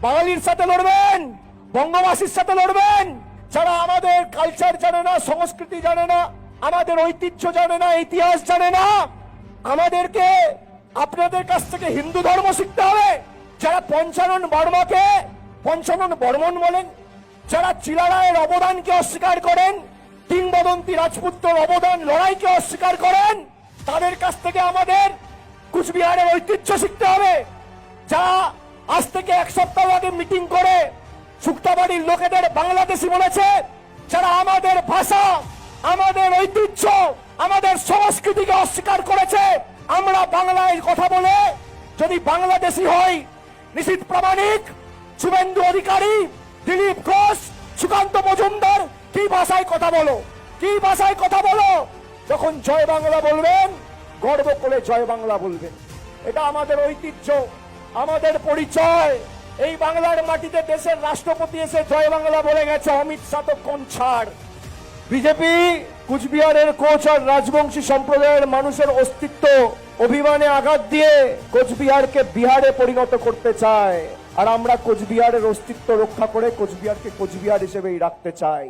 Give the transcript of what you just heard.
বাঙালির সাথে লড়বেন, বঙ্গবাসীর সাথে লড়বেন, যারা আমাদের কালচার জানে না, সংস্কৃতি জানে না, আমাদের ঐতিহ্য জানে না, ইতিহাস জানে না। আমাদেরকে আপনাদের কাছ থেকে হিন্দু ধর্ম শিখতে হবে। যারা পঞ্চানন বর্মাকে পঞ্চানন বর্মন বলেন, যারা চিলারায়ের অবদানকে অস্বীকার করেন, কিংবদন্তি রাজপুত্রের অবদান লড়াইকে অস্বীকার করেন, তাদের কাছ থেকে আমাদের কুচবিহারের ঐতিহ্য শিখতে হবে। যা আজ থেকে এক সপ্তাহ আগে মিটিং করে শুক্তাবাড়ির লোকেদের বাংলাদেশি বলেছে, যারা আমাদের ভাষা, আমাদের ঐতিহ্য, আমাদের সংস্কৃতিকে অস্বীকার করেছে। আমরা বাংলায় কথা বলে যদি বাংলাদেশি হই, নিশীথ প্রামাণিক, শুভেন্দু অধিকারী, দিলীপ ঘোষ, সুকান্ত মজুমদার কি ভাষায় কথা বলো, কি ভাষায় কথা বলো? যখন জয় বাংলা বলবেন, গর্ব করে জয় বাংলা বলবেন। এটা আমাদের ঐতিহ্য, আমাদের পরিচয়। এই বাংলার মাটিতে দেশের রাষ্ট্রপতি এসে জয় বাংলা বলে গেছে, অমিত শাহ তো কোন ছাড়। বিজেপি কুচবিহারের কোচ আর রাজবংশী সম্প্রদায়ের মানুষের অস্তিত্ব অভিমানে আঘাত দিয়ে কোচবিহারকে বিহারে পরিণত করতে চায়, আর আমরা কোচবিহারের অস্তিত্ব রক্ষা করে কোচবিহারকে কোচবিহার হিসেবেই রাখতে চাই।